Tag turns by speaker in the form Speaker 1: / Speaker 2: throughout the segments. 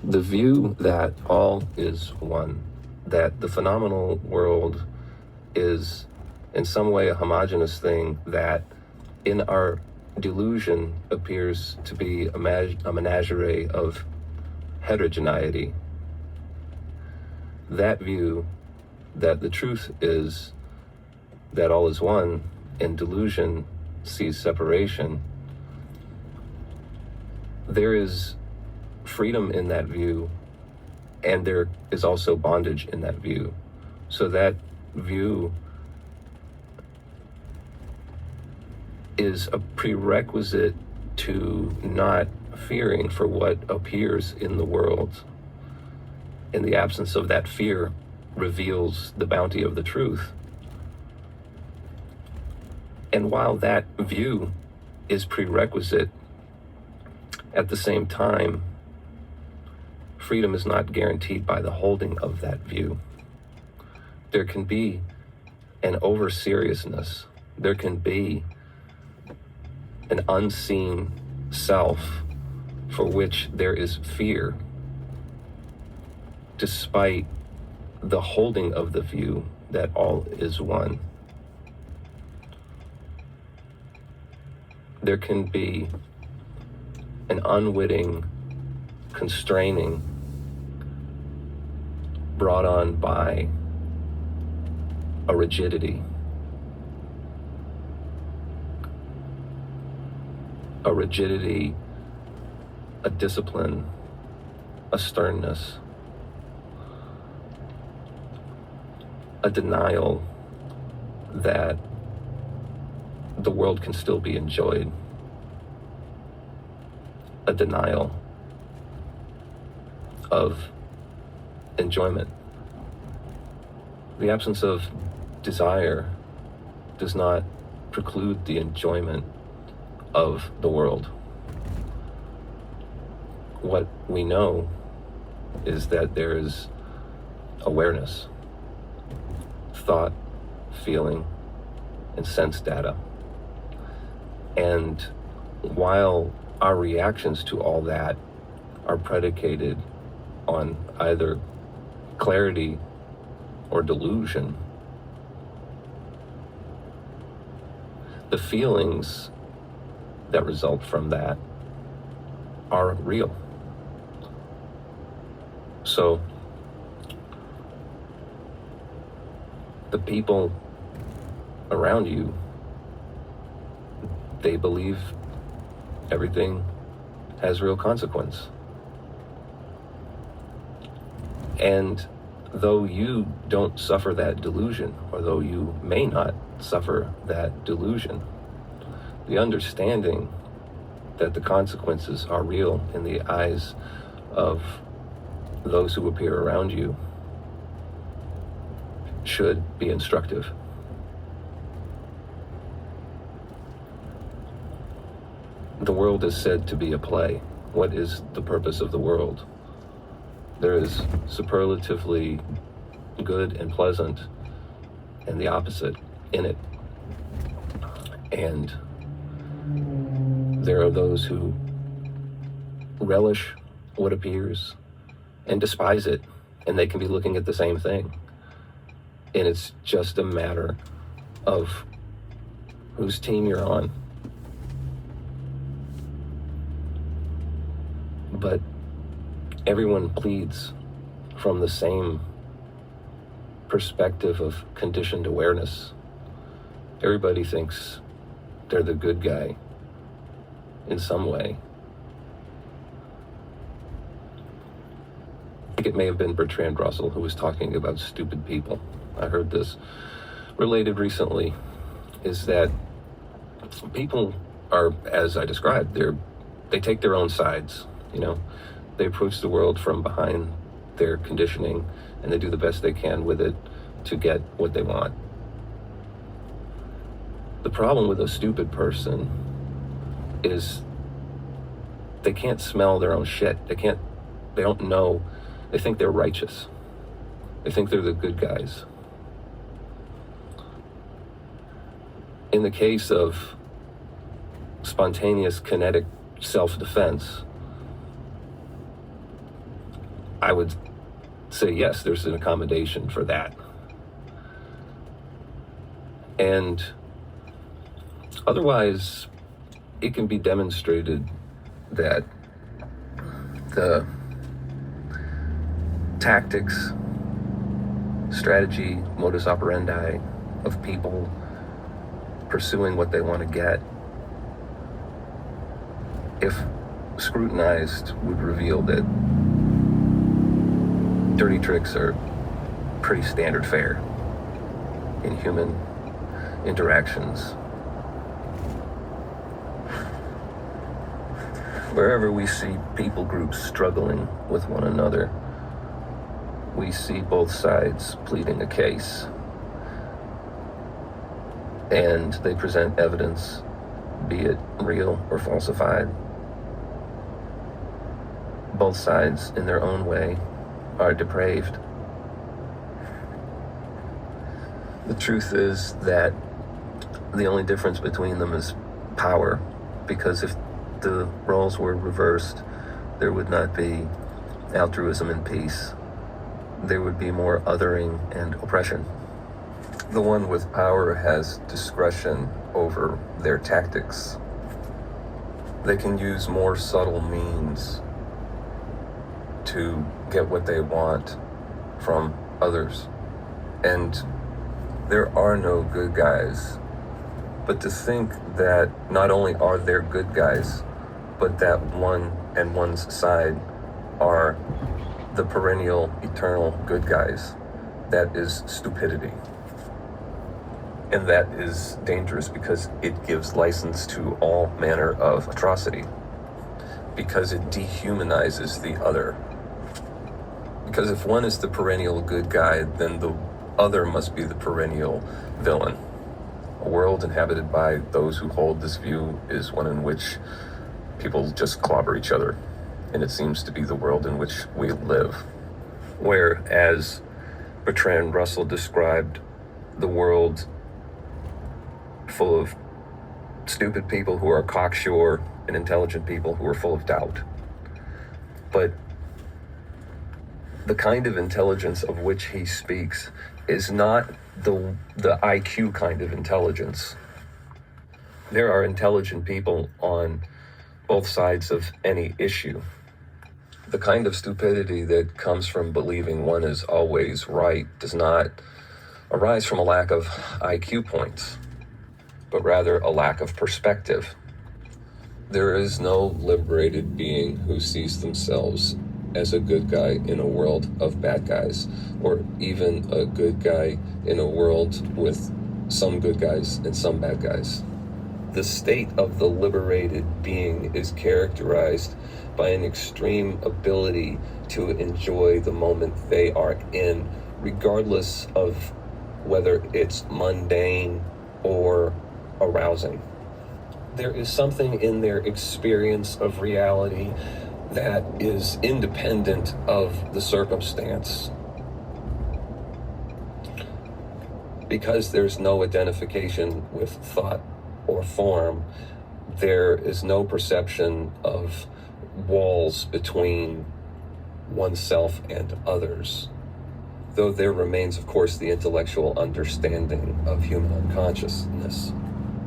Speaker 1: The view that all is one, that the phenomenal world is in some way a homogeneous thing that in our delusion appears to be a menagerie of heterogeneity. That view, that the truth is that all is one, and delusion sees separation, there is freedom in that view, and there is also bondage in that view. So that view is a prerequisite to not fearing for what appears in the world. In the absence of that fear reveals the bounty of the truth. And while that view is prerequisite, at the same time, freedom is not guaranteed by the holding of that view. There can be an over-seriousness. There can be an unseen self for which there is fear, despite the holding of the view that all is one. There can be an unwitting constraining brought on by a rigidity, a discipline, a sternness, a denial that the world can still be enjoyed, a denial of enjoyment. The absence of desire does not preclude the enjoyment of the world. What we know is that there is awareness, thought, feeling, and sense data. And while our reactions to all that are predicated on either clarity or delusion, the feelings that result from that are real. So the people around you, they believe everything has real consequence. And though you don't suffer that delusion, or though you may not suffer that delusion, the understanding that the consequences are real in the eyes of those who appear around you should be instructive. The world is said to be a play. What is the purpose of the world? There is superlatively good and pleasant and the opposite in it. And there are those who relish what appears and despise it, and they can be looking at the same thing. And it's just a matter of whose team you're on. But everyone pleads from the same perspective of conditioned awareness. Everybody thinks they're the good guy in some way. I think it may have been Bertrand Russell who was talking about stupid people. I heard this related recently, is that people are, as I described, they take their own sides, They approach the world from behind their conditioning, and they do the best they can with it to get what they want. The problem with a stupid person is they can't smell their own shit. They don't know. They think they're righteous. They think they're the good guys. In the case of spontaneous kinetic self-defense, I would say yes, there's an accommodation for that. And otherwise, it can be demonstrated that the tactics, strategy, modus operandi of people pursuing what they want to get, if scrutinized, would reveal that dirty tricks are pretty standard fare in human interactions. Wherever we see people groups struggling with one another, we see both sides pleading a case, and they present evidence, be it real or falsified. Both sides, in their own way, are depraved. The truth is that the only difference between them is power, because if the roles were reversed, there would not be altruism and peace. There would be more othering and oppression. The one with power has discretion over their tactics. They can use more subtle means to get what they want from others. And there are no good guys. But to think that not only are there good guys, but that one and one's side are the perennial, eternal good guys, that is stupidity. And that is dangerous because it gives license to all manner of atrocity, because it dehumanizes the other. Because if one is the perennial good guy, then the other must be the perennial villain. A world inhabited by those who hold this view is one in which people just clobber each other. And it seems to be the world in which we live. Where, as Bertrand Russell described, the world full of stupid people who are cocksure and intelligent people who are full of doubt. But the kind of intelligence of which he speaks is not the IQ kind of intelligence. There are intelligent people on both sides of any issue. The kind of stupidity that comes from believing one is always right does not arise from a lack of IQ points, but rather a lack of perspective. There is no liberated being who sees themselves as a good guy in a world of bad guys, or even a good guy in a world with some good guys and some bad guys. The state of the liberated being is characterized by an extreme ability to enjoy the moment they are in, regardless of whether it's mundane or arousing. There is something in their experience of reality that is independent of the circumstance. Because there's no identification with thought or form, there is no perception of walls between oneself and others. Though there remains, of course, the intellectual understanding of human unconsciousness.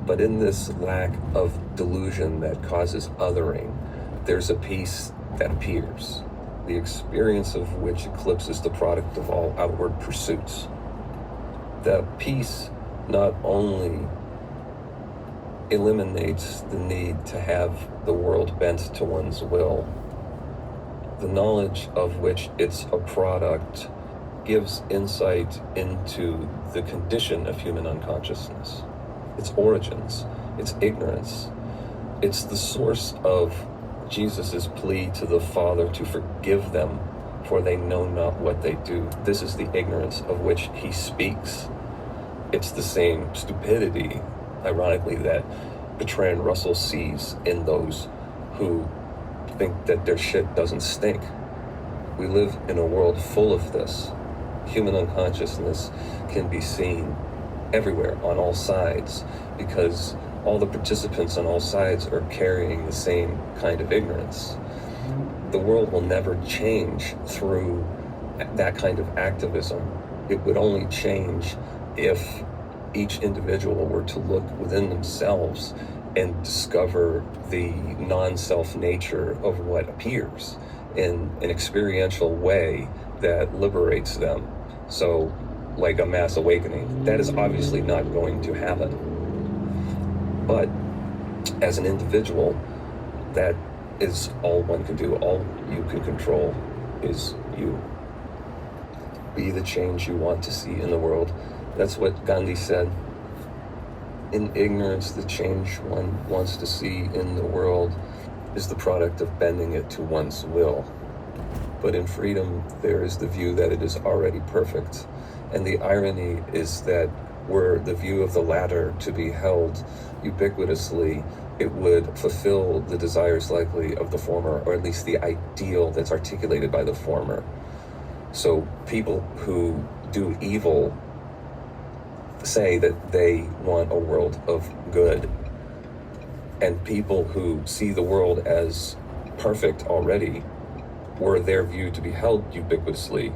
Speaker 1: But in this lack of delusion that causes othering, there's a peace that appears, the experience of which eclipses the product of all outward pursuits. The peace not only eliminates the need to have the world bent to one's will, the knowledge of which it's a product gives insight into the condition of human unconsciousness, its origins, its ignorance. It's the source of Jesus' plea to the Father to forgive them, for they know not what they do. This is the ignorance of which he speaks. It's the same stupidity, ironically, that Bertrand Russell sees in those who think that their shit doesn't stink. We live in a world full of this. Human unconsciousness can be seen everywhere, on all sides, because all the participants on all sides are carrying the same kind of ignorance. the world will never change through that kind of activism. It would only change if each individual were to look within themselves and discover the non-self nature of what appears in an experiential way that liberates them. So, like a mass awakening, that is obviously not going to happen. But as an individual, that is all one can do. All you can control is you. Be the change you want to see in the world. That's what Gandhi said. In ignorance, the change one wants to see in the world is the product of bending it to one's will. But in freedom, there is the view that it is already perfect. And the irony is that were the view of the latter to be held ubiquitously, it would fulfill the desires likely of the former, or at least the ideal that's articulated by the former. So people who do evil say that they want a world of good. And people who see the world as perfect already, were their view to be held ubiquitously,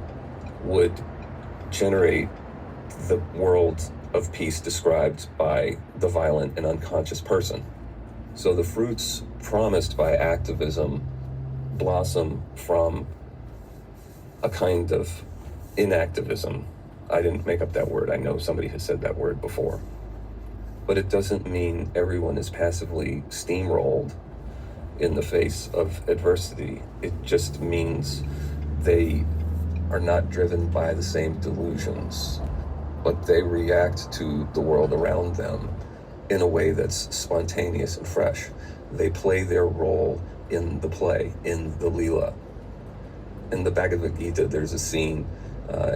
Speaker 1: would generate the world of peace described by the violent and unconscious person. So the fruits promised by activism blossom from a kind of inactivism. I didn't make up that word. I know somebody has said that word before. But it doesn't mean everyone is passively steamrolled in the face of adversity. It just means they are not driven by the same delusions, but they react to the world around them in a way that's spontaneous and fresh. They play their role in the play, in the Leela. In the Bhagavad Gita, there's a scene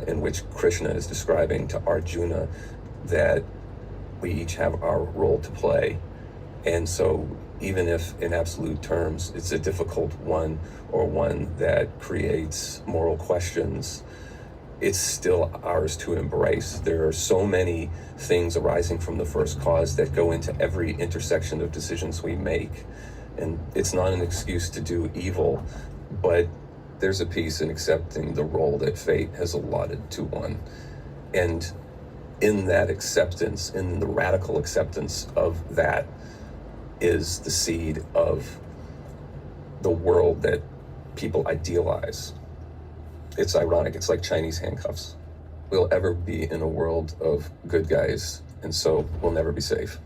Speaker 1: in which Krishna is describing to Arjuna that we each have our role to play. And so even if in absolute terms it's a difficult one, or one that creates moral questions, it's still ours to embrace. There are so many things arising from the first cause that go into every intersection of decisions we make. And it's not an excuse to do evil, but there's a peace in accepting the role that fate has allotted to one. And in that acceptance, in the radical acceptance of that, is the seed of the world that people idealize. It's ironic, it's like Chinese handcuffs. We'll ever be in a world of good guys, and so we'll never be safe.